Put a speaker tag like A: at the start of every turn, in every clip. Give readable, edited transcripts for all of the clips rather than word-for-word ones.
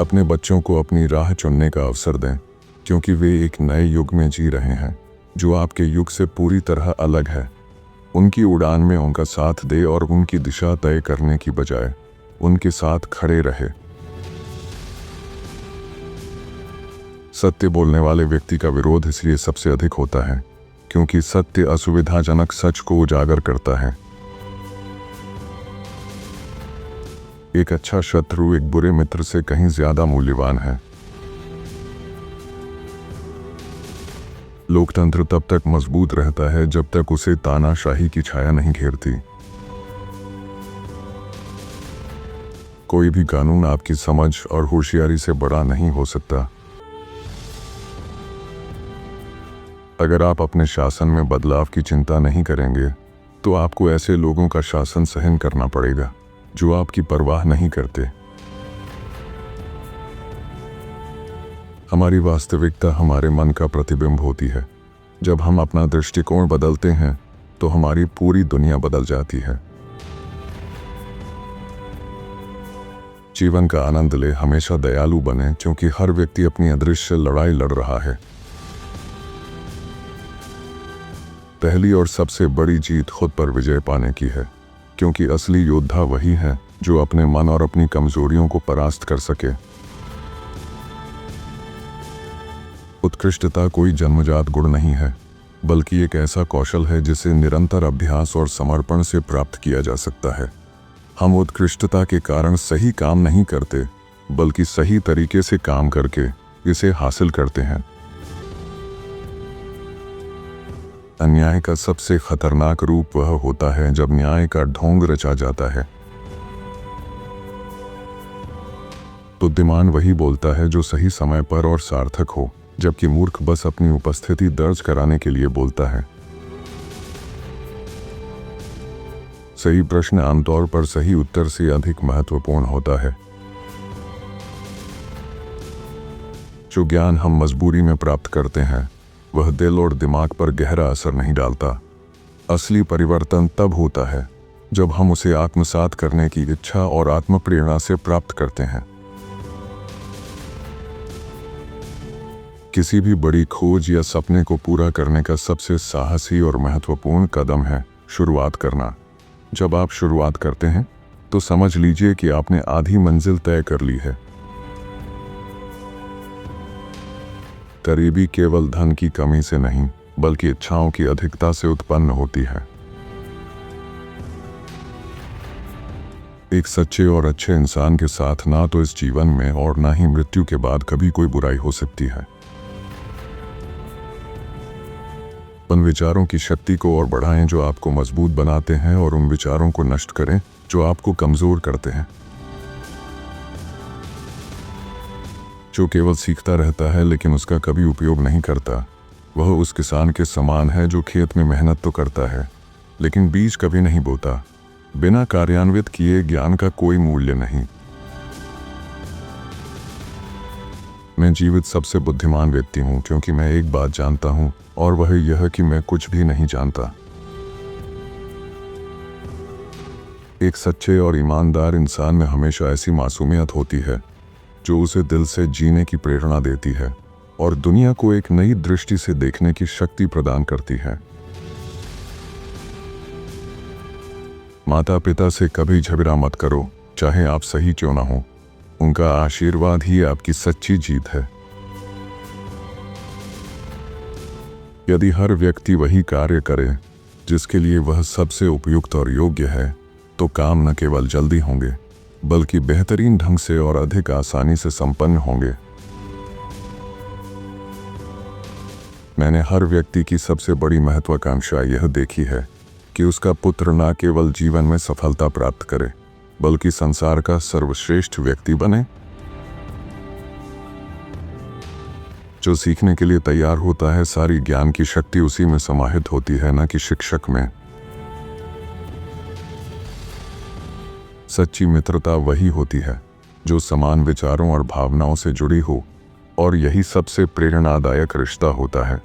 A: अपने बच्चों को अपनी राह चुनने का अवसर दें, क्योंकि वे एक नए युग में जी रहे हैं जो आपके युग से पूरी तरह अलग है। उनकी उड़ान में उनका साथ दे और उनकी दिशा तय करने की बजाय उनके साथ खड़े रहे। सत्य बोलने वाले व्यक्ति का विरोध इसलिए सबसे अधिक होता है क्योंकि सत्य असुविधाजनक सच को उजागर करता है। एक अच्छा शत्रु एक बुरे मित्र से कहीं ज्यादा मूल्यवान है। लोकतंत्र तब तक मजबूत रहता है जब तक उसे तानाशाही की छाया नहीं घेरती। कोई भी कानून आपकी समझ और होशियारी से बड़ा नहीं हो सकता। अगर आप अपने शासन में बदलाव की चिंता नहीं करेंगे तो आपको ऐसे लोगों का शासन सहन करना पड़ेगा जो आपकी परवाह नहीं करते। हमारी वास्तविकता हमारे मन का प्रतिबिंब होती है। जब हम अपना दृष्टिकोण बदलते हैं तो हमारी पूरी दुनिया बदल जाती है। जीवन का आनंद ले, हमेशा दयालु बने, क्योंकि हर व्यक्ति अपनी अदृश्य लड़ाई लड़ रहा है। पहली और सबसे बड़ी जीत खुद पर विजय पाने की है, क्योंकि असली योद्धा वही है जो अपने मन और अपनी कमजोरियों को परास्त कर सके। उत्कृष्टता कोई जन्मजात गुण नहीं है, बल्कि एक ऐसा कौशल है जिसे निरंतर अभ्यास और समर्पण से प्राप्त किया जा सकता है। हम उत्कृष्टता के कारण सही काम नहीं करते, बल्कि सही तरीके से काम करके इसे हासिल करते हैं। अन्याय का सबसे खतरनाक रूप वह होता है जब न्याय का ढोंग रचा जाता है। बुद्धिमान वही बोलता है जो सही समय पर और सार्थक हो, जबकि मूर्ख बस अपनी उपस्थिति दर्ज कराने के लिए बोलता है। सही प्रश्न आमतौर पर सही उत्तर से अधिक महत्वपूर्ण होता है। जो ज्ञान हम मजबूरी में प्राप्त करते हैं वह दिल और दिमाग पर गहरा असर नहीं डालता। असली परिवर्तन तब होता है जब हम उसे आत्मसात करने की इच्छा और आत्म प्रेरणा से प्राप्त करते हैं। किसी भी बड़ी खोज या सपने को पूरा करने का सबसे साहसी और महत्वपूर्ण कदम है शुरुआत करना। जब आप शुरुआत करते हैं तो समझ लीजिए कि आपने आधी मंजिल तय कर ली है। गरीबी केवल धन की कमी से नहीं, बल्कि इच्छाओं की अधिकता से उत्पन्न होती है। एक सच्चे और अच्छे इंसान के साथ ना तो इस जीवन में और ना ही मृत्यु के बाद कभी कोई बुराई हो सकती है। उन विचारों की शक्ति को और बढ़ाएं जो आपको मजबूत बनाते हैं, और उन विचारों को नष्ट करें जो आपको कमजोर करते हैं। जो केवल सीखता रहता है लेकिन उसका कभी उपयोग नहीं करता, वह उस किसान के समान है जो खेत में मेहनत तो करता है लेकिन बीज कभी नहीं बोता। बिना कार्यान्वित किए ज्ञान का कोई मूल्य नहीं। मैं जीवित सबसे बुद्धिमान व्यक्ति हूँ क्योंकि मैं एक बात जानता हूँ, और वह यह कि मैं कुछ भी नहीं जानता। एक सच्चे और ईमानदार इंसान में हमेशा ऐसी मासूमियत होती है जो उसे दिल से जीने की प्रेरणा देती है और दुनिया को एक नई दृष्टि से देखने की शक्ति प्रदान करती है। माता पिता से कभी झगड़ा मत करो, चाहे आप सही क्यों ना हो। उनका आशीर्वाद ही आपकी सच्ची जीत है। यदि हर व्यक्ति वही कार्य करे जिसके लिए वह सबसे उपयुक्त और योग्य है, तो काम न केवल जल्दी होंगे बल्कि बेहतरीन ढंग से और अधिक आसानी से संपन्न होंगे। मैंने हर व्यक्ति की सबसे बड़ी महत्वाकांक्षा यह देखी है कि उसका पुत्र न केवल जीवन में सफलता प्राप्त करे, बल्कि संसार का सर्वश्रेष्ठ व्यक्ति बने। जो सीखने के लिए तैयार होता है, सारी ज्ञान की शक्ति उसी में समाहित होती है, न कि शिक्षक में। सच्ची मित्रता वही होती है जो समान विचारों और भावनाओं से जुड़ी हो, और यही सबसे प्रेरणादायक रिश्ता होता है।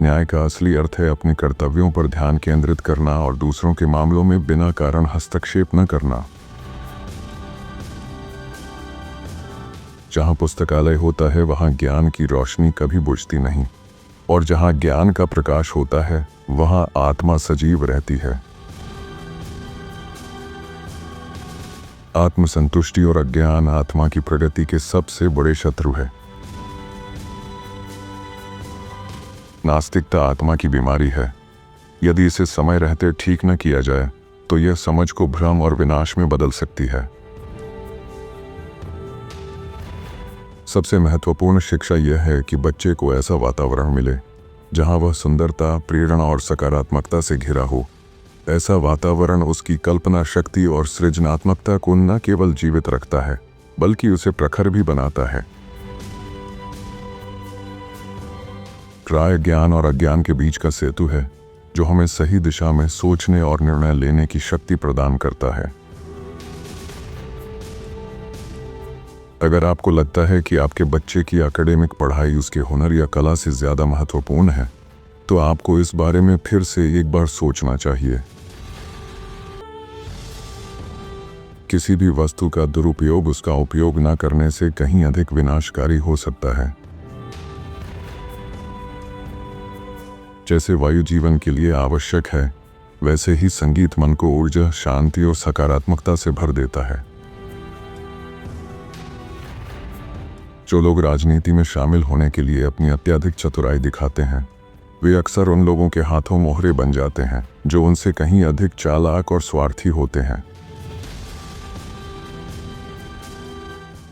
A: न्याय का असली अर्थ है अपने कर्तव्यों पर ध्यान केंद्रित करना और दूसरों के मामलों में बिना कारण हस्तक्षेप न करना। जहाँ पुस्तकालय होता है वहाँ ज्ञान की रोशनी कभी बुझती नहीं, और जहाँ ज्ञान का प्रकाश होता है वहाँ आत्मा सजीव रहती है। आत्मसंतुष्टि और अज्ञान आत्मा की प्रगति के सबसे बड़े शत्रु है। नास्तिकता आत्मा की बीमारी है। यदि इसे समय रहते ठीक न किया जाए तो यह समझ को भ्रम और विनाश में बदल सकती है। सबसे महत्वपूर्ण शिक्षा यह है कि बच्चे को ऐसा वातावरण मिले जहां वह सुंदरता, प्रेरणा और सकारात्मकता से घिरा हो। ऐसा वातावरण उसकी कल्पना शक्ति और सृजनात्मकता को न केवल जीवित रखता है बल्कि उसे प्रखर भी बनाता है। प्राय ज्ञान और अज्ञान के बीच का सेतु है जो हमें सही दिशा में सोचने और निर्णय लेने की शक्ति प्रदान करता है। अगर आपको लगता है कि आपके बच्चे की एकेडमिक पढ़ाई उसके हुनर या कला से ज़्यादा महत्वपूर्ण है, तो आपको इस बारे में फिर से एक बार सोचना चाहिए। किसी भी वस्तु का दुरुपयोग उसका उपयोग न करने से कहीं अधिक विनाशकारी हो सकता है। जैसे वायु जीवन के लिए आवश्यक है, वैसे ही संगीत मन को ऊर्जा, शांति और सकारात्मकता से भर देता है। जो लोग राजनीति में शामिल होने के लिए अपनी अत्यधिक चतुराई दिखाते हैं, वे अक्सर उन लोगों के हाथों मोहरे बन जाते हैं जो उनसे कहीं अधिक चालाक और स्वार्थी होते हैं।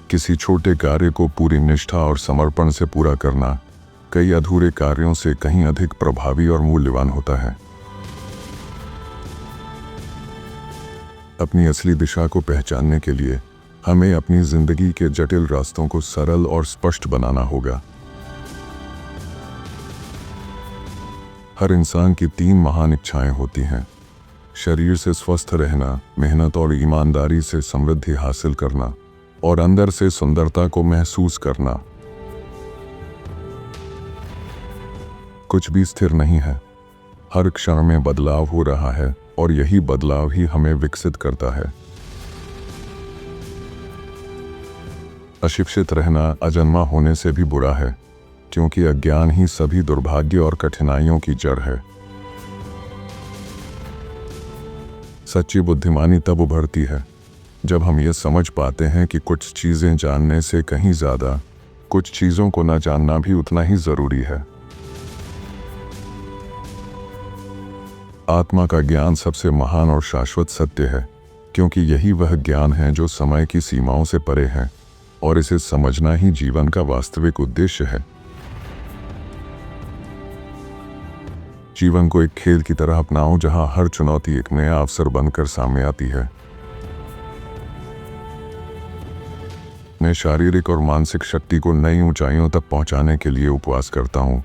A: किसी छोटे कार्य को पूरी निष्ठा और समर्पण से पूरा करना कई अधूरे कार्यों से कहीं अधिक प्रभावी और मूल्यवान होता है। अपनी असली दिशा को पहचानने के लिए हमें अपनी जिंदगी के जटिल रास्तों को सरल और स्पष्ट बनाना होगा। हर इंसान की 3 महान इच्छाएं होती हैं: शरीर से स्वस्थ रहना, मेहनत और ईमानदारी से समृद्धि हासिल करना, और अंदर से सुंदरता को महसूस करना। कुछ भी स्थिर नहीं है, हर क्षण में बदलाव हो रहा है और यही बदलाव ही हमें विकसित करता है। अशिक्षित रहना अजन्मा होने से भी बुरा है, क्योंकि अज्ञान ही सभी दुर्भाग्य और कठिनाइयों की जड़ है। सच्ची बुद्धिमानी तब उभरती है जब हम ये समझ पाते हैं कि कुछ चीजें जानने से कहीं ज्यादा कुछ चीजों को न जानना भी उतना ही जरूरी है। आत्मा का ज्ञान सबसे महान और शाश्वत सत्य है, क्योंकि यही वह ज्ञान है जो समय की सीमाओं से परे है, और इसे समझना ही जीवन का वास्तविक उद्देश्य है। जीवन को एक खेल की तरह अपनाओ जहां हर चुनौती एक नया अवसर बनकर सामने आती है। मैं शारीरिक और मानसिक शक्ति को नई ऊंचाइयों तक पहुंचाने के लिए उपवास करता हूं,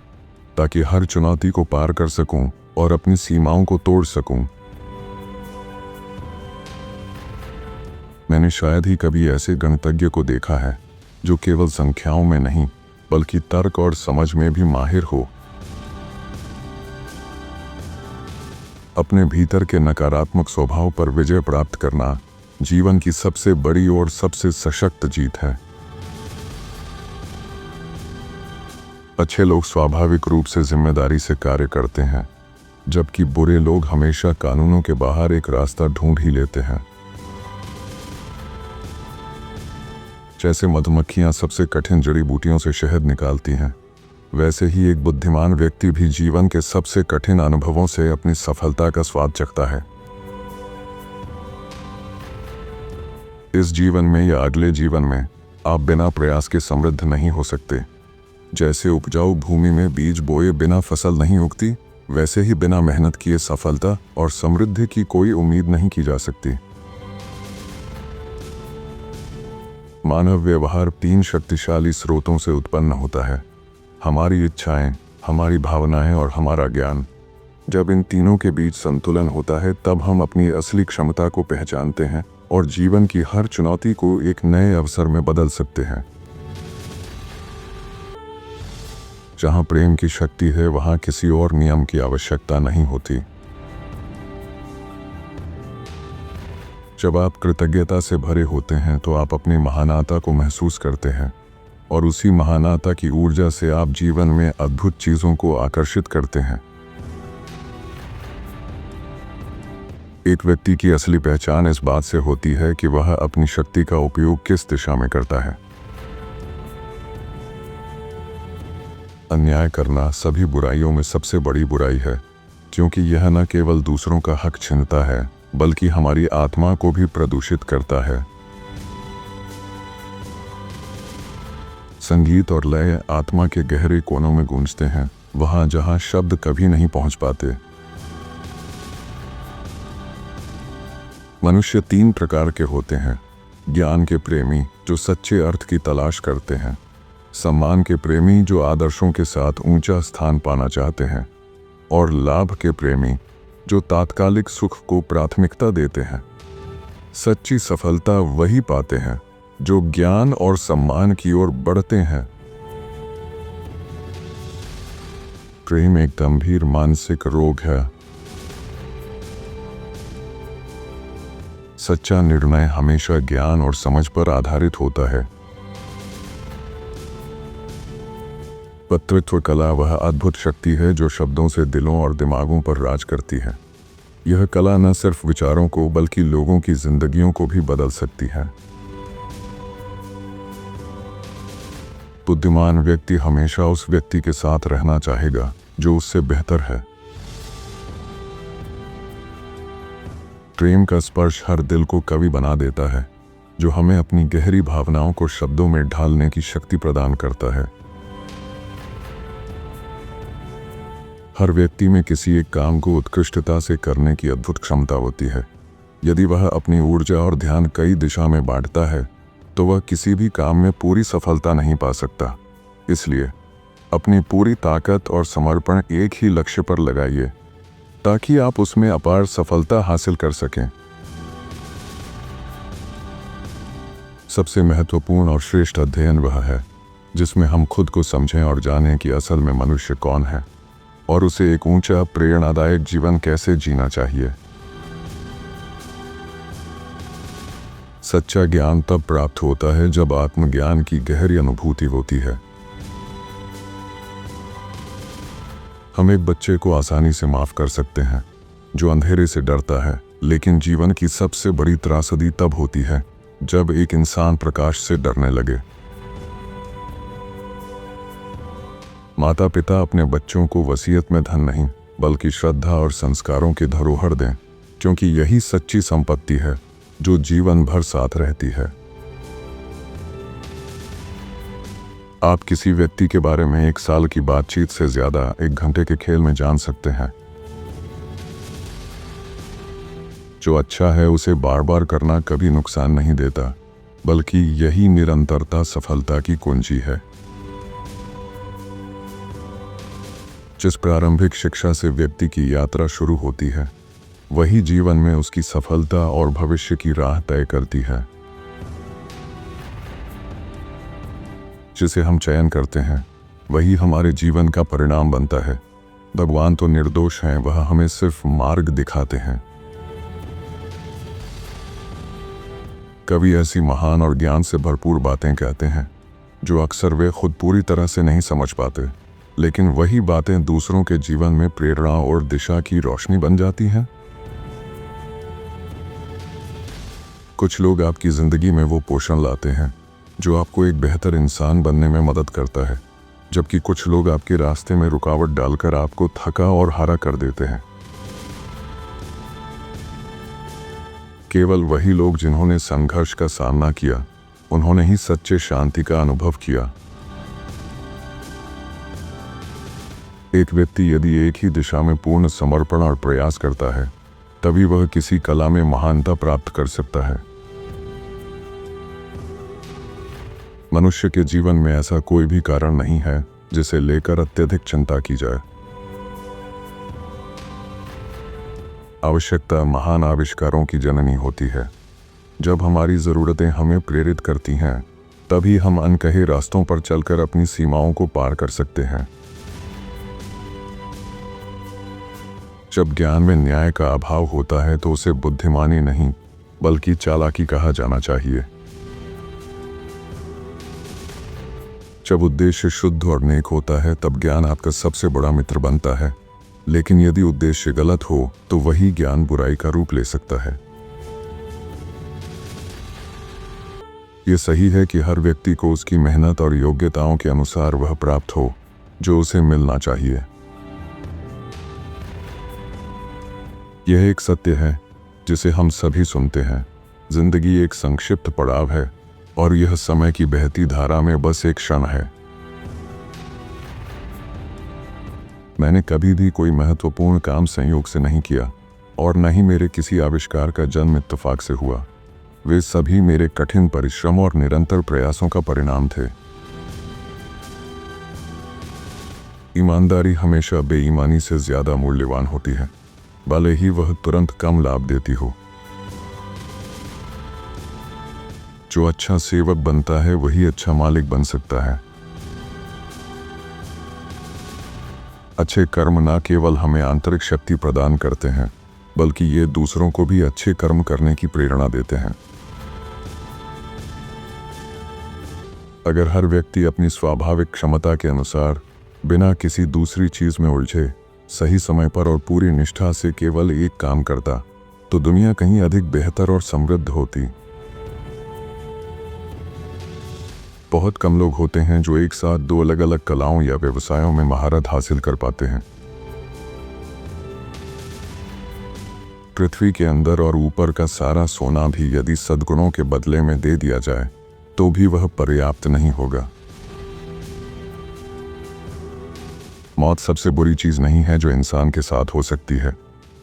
A: ताकि हर चुनौती को पार कर सकूं और अपनी सीमाओं को तोड़ सकूं। मैंने शायद ही कभी ऐसे गणितज्ञ को देखा है जो केवल संख्याओं में नहीं बल्कि तर्क और समझ में भी माहिर हो। अपने भीतर के नकारात्मक स्वभाव पर विजय प्राप्त करना जीवन की सबसे बड़ी और सबसे सशक्त जीत है। अच्छे लोग स्वाभाविक रूप से जिम्मेदारी से कार्य करते हैं, जबकि बुरे लोग हमेशा कानूनों के बाहर एक रास्ता ढूंढ ही लेते हैं। जैसे मधुमक्खियां सबसे कठिन जड़ी बूटियों से शहद निकालती हैं, वैसे ही एक बुद्धिमान व्यक्ति भी जीवन के सबसे कठिन अनुभवों से अपनी सफलता का स्वाद चखता है। इस जीवन में या अगले जीवन में आप बिना प्रयास के समृद्ध नहीं हो सकते। जैसे उपजाऊ भूमि में बीज बोए बिना फसल नहीं उगती, वैसे ही बिना मेहनत किए सफलता और समृद्धि की कोई उम्मीद नहीं की जा सकती। मानव व्यवहार 3 शक्तिशाली स्रोतों से उत्पन्न होता है: हमारी इच्छाएं, हमारी भावनाएं और हमारा ज्ञान। जब इन तीनों के बीच संतुलन होता है, तब हम अपनी असली क्षमता को पहचानते हैं और जीवन की हर चुनौती को एक नए अवसर में बदल सकते हैं। जहां प्रेम की शक्ति है, वहां किसी और नियम की आवश्यकता नहीं होती। जब आप कृतज्ञता से भरे होते हैं तो आप अपनी महानता को महसूस करते हैं और उसी महानता की ऊर्जा से आप जीवन में अद्भुत चीजों को आकर्षित करते हैं। एक व्यक्ति की असली पहचान इस बात से होती है कि वह अपनी शक्ति का उपयोग किस दिशा में करता है। अन्याय करना सभी बुराइयों में सबसे बड़ी बुराई है, क्योंकि यह न केवल दूसरों का हक छीनता है बल्कि हमारी आत्मा को भी प्रदूषित करता है। संगीत और लय आत्मा के गहरे कोनों में गूंजते हैं, वहां जहां शब्द कभी नहीं पहुंच पाते। मनुष्य 3 प्रकार के होते हैं। ज्ञान के प्रेमी जो सच्चे अर्थ की तलाश करते हैं, सम्मान के प्रेमी जो आदर्शों के साथ ऊंचा स्थान पाना चाहते हैं, और लाभ के प्रेमी जो तात्कालिक सुख को प्राथमिकता देते हैं। सच्ची सफलता वही पाते हैं जो ज्ञान और सम्मान की ओर बढ़ते हैं। प्रेम एक गंभीर मानसिक रोग है। सच्चा निर्णय हमेशा ज्ञान और समझ पर आधारित होता है। वक्तृत्व कला वह अद्भुत शक्ति है जो शब्दों से दिलों और दिमागों पर राज करती है। यह कला न सिर्फ विचारों को बल्कि लोगों की जिंदगियों को भी बदल सकती है। बुद्धिमान व्यक्ति हमेशा उस व्यक्ति के साथ रहना चाहेगा जो उससे बेहतर है। प्रेम का स्पर्श हर दिल को कवि बना देता है, जो हमें अपनी गहरी भावनाओं को शब्दों में ढालने की शक्ति प्रदान करता है। हर व्यक्ति में किसी एक काम को उत्कृष्टता से करने की अद्भुत क्षमता होती है। यदि वह अपनी ऊर्जा और ध्यान कई दिशा में बांटता है तो वह किसी भी काम में पूरी सफलता नहीं पा सकता। इसलिए अपनी पूरी ताकत और समर्पण एक ही लक्ष्य पर लगाइए ताकि आप उसमें अपार सफलता हासिल कर सकें। सबसे महत्वपूर्ण और श्रेष्ठ अध्ययन वह है जिसमें हम खुद को समझें और जानें कि असल में मनुष्य कौन है और उसे एक ऊंचा प्रेरणादायक जीवन कैसे जीना चाहिए। सच्चा ज्ञान तब प्राप्त होता है जब आत्मज्ञान की गहरी अनुभूति होती है। हम एक बच्चे को आसानी से माफ कर सकते हैं जो अंधेरे से डरता है, लेकिन जीवन की सबसे बड़ी त्रासदी तब होती है जब एक इंसान प्रकाश से डरने लगे। माता पिता अपने बच्चों को वसीयत में धन नहीं बल्कि श्रद्धा और संस्कारों की धरोहर दें, क्योंकि यही सच्ची संपत्ति है जो जीवन भर साथ रहती है। आप किसी व्यक्ति के बारे में 1 साल की बातचीत से ज्यादा 1 घंटे के खेल में जान सकते हैं। जो अच्छा है उसे बार बार करना कभी नुकसान नहीं देता, बल्कि यही निरंतरता सफलता की कुंजी है। जिस प्रारंभिक शिक्षा से व्यक्ति की यात्रा शुरू होती है, वही जीवन में उसकी सफलता और भविष्य की राह तय करती है। जिसे हम चयन करते हैं वही हमारे जीवन का परिणाम बनता है। भगवान तो निर्दोष हैं, वह हमें सिर्फ मार्ग दिखाते हैं। कवि ऐसी महान और ज्ञान से भरपूर बातें कहते हैं जो अक्सर वे खुद पूरी तरह से नहीं समझ पाते, लेकिन वही बातें दूसरों के जीवन में प्रेरणा और दिशा की रोशनी बन जाती हैं। कुछ लोग आपकी जिंदगी में वो पोषण लाते हैं जो आपको एक बेहतर इंसान बनने में मदद करता है, जबकि कुछ लोग आपके रास्ते में रुकावट डालकर आपको थका और हारा कर देते हैं। केवल वही लोग जिन्होंने संघर्ष का सामना किया, उन्होंने ही सच्चे शांति का अनुभव किया। एक व्यक्ति यदि एक ही दिशा में पूर्ण समर्पण और प्रयास करता है, तभी वह किसी कला में महानता प्राप्त कर सकता है। मनुष्य के जीवन में ऐसा कोई भी कारण नहीं है जिसे लेकर अत्यधिक चिंता की जाए। आवश्यकता महान आविष्कारों की जननी होती है। जब हमारी ज़रूरतें हमें प्रेरित करती हैं, तभी हम अनकहे रास्तों पर चलकर अपनी सीमाओं को पार कर सकते हैं। जब ज्ञान में न्याय का अभाव होता है तो उसे बुद्धिमानी नहीं बल्कि चालाकी कहा जाना चाहिए। जब उद्देश्य शुद्ध और नेक होता है तब ज्ञान आपका सबसे बड़ा मित्र बनता है, लेकिन यदि उद्देश्य गलत हो तो वही ज्ञान बुराई का रूप ले सकता है। ये सही है कि हर व्यक्ति को उसकी मेहनत और योग्यताओं के अनुसार वह प्राप्त हो जो उसे मिलना चाहिए। यह एक सत्य है जिसे हम सभी सुनते हैं। जिंदगी एक संक्षिप्त पड़ाव है और यह समय की बहती धारा में बस एक क्षण है। मैंने कभी भी कोई महत्वपूर्ण काम संयोग से नहीं किया और न ही मेरे किसी आविष्कार का जन्म इत्तेफाक से हुआ। वे सभी मेरे कठिन परिश्रम और निरंतर प्रयासों का परिणाम थे। ईमानदारी हमेशा बेईमानी से ज्यादा मूल्यवान होती है, भले ही वह तुरंत कम लाभ देती हो। जो अच्छा सेवक बनता है वही अच्छा मालिक बन सकता है। अच्छे कर्म न केवल हमें आंतरिक शक्ति प्रदान करते हैं, बल्कि ये दूसरों को भी अच्छे कर्म करने की प्रेरणा देते हैं। अगर हर व्यक्ति अपनी स्वाभाविक क्षमता के अनुसार बिना किसी दूसरी चीज में उलझे सही समय पर और पूरी निष्ठा से केवल एक काम करता तो दुनिया कहीं अधिक बेहतर और समृद्ध होती। बहुत कम लोग होते हैं जो एक साथ दो अलग अलग कलाओं या व्यवसायों में महारत हासिल कर पाते हैं। पृथ्वी के अंदर और ऊपर का सारा सोना भी यदि सद्गुणों के बदले में दे दिया जाए तो भी वह पर्याप्त नहीं होगा। मौत सबसे बुरी चीज नहीं है जो इंसान के साथ हो सकती है,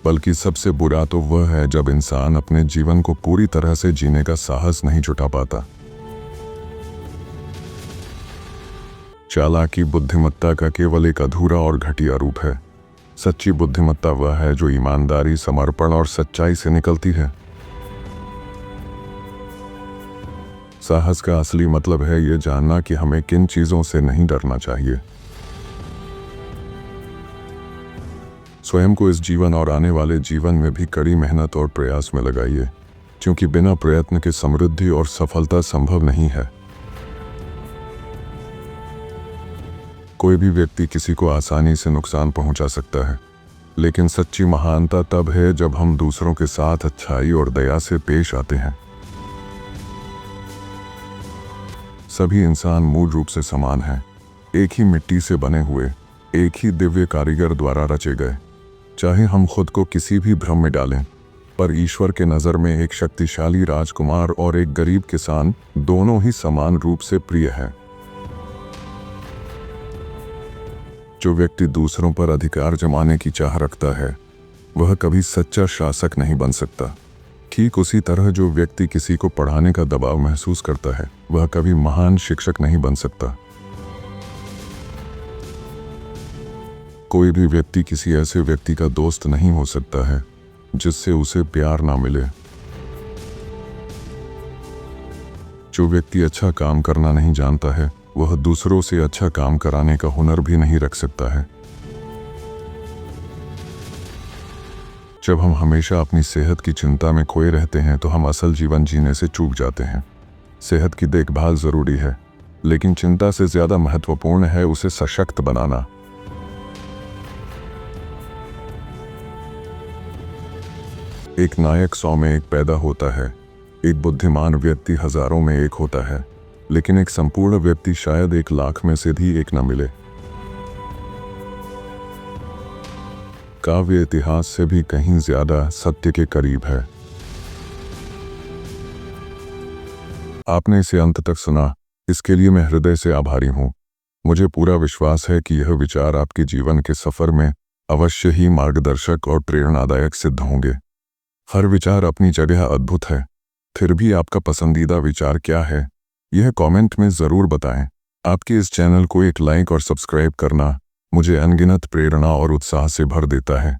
A: बल्कि सबसे बुरा तो वह है जब इंसान अपने जीवन को पूरी तरह से जीने का साहस नहीं जुटा पाता। चालाकी बुद्धिमत्ता का केवल एक अधूरा और घटिया रूप है। सच्ची बुद्धिमत्ता वह है जो ईमानदारी, समर्पण और सच्चाई से निकलती है। साहस का असली मतलब है ये जानना कि हमें किन चीजों से नहीं डरना चाहिए। स्वयं को इस जीवन और आने वाले जीवन में भी कड़ी मेहनत और प्रयास में लगाइए, क्योंकि बिना प्रयत्न के समृद्धि और सफलता संभव नहीं है। कोई भी व्यक्ति किसी को आसानी से नुकसान पहुंचा सकता है, लेकिन सच्ची महानता तब है जब हम दूसरों के साथ अच्छाई और दया से पेश आते हैं। सभी इंसान मूल रूप से समान हैं, एक ही मिट्टी से बने हुए, एक ही दिव्य कारीगर द्वारा रचे गए। चाहे हम खुद को किसी भी भ्रम में डालें, पर ईश्वर के नज़र में एक शक्तिशाली राजकुमार और एक गरीब किसान दोनों ही समान रूप से प्रिय है। जो व्यक्ति दूसरों पर अधिकार जमाने की चाह रखता है वह कभी सच्चा शासक नहीं बन सकता। ठीक उसी तरह जो व्यक्ति किसी को पढ़ाने का दबाव महसूस करता है वह कभी महान शिक्षक नहीं बन सकता। कोई भी व्यक्ति किसी ऐसे व्यक्ति का दोस्त नहीं हो सकता है जिससे उसे प्यार ना मिले। जो व्यक्ति अच्छा काम करना नहीं जानता है वह दूसरों से अच्छा काम कराने का हुनर भी नहीं रख सकता है। जब हम हमेशा अपनी सेहत की चिंता में खोए रहते हैं तो हम असल जीवन जीने से चूक जाते हैं। सेहत की देखभाल जरूरी है, लेकिन चिंता से ज्यादा महत्वपूर्ण है उसे सशक्त बनाना। एक नायक 100 में एक पैदा होता है, एक बुद्धिमान व्यक्ति हजारों में एक होता है, लेकिन एक संपूर्ण व्यक्ति शायद 1 लाख में से भी एक न मिले। काव्य इतिहास से भी कहीं ज्यादा सत्य के करीब है। आपने इसे अंत तक सुना, इसके लिए मैं हृदय से आभारी हूं। मुझे पूरा विश्वास है कि यह विचार आपके जीवन के सफर में अवश्य ही मार्गदर्शक और प्रेरणादायक सिद्ध होंगे। हर विचार अपनी जगह अद्भुत है, फिर भी आपका पसंदीदा विचार क्या है यह कमेंट में ज़रूर बताएं। आपके इस चैनल को एक लाइक और सब्सक्राइब करना मुझे अनगिनत प्रेरणा और उत्साह से भर देता है।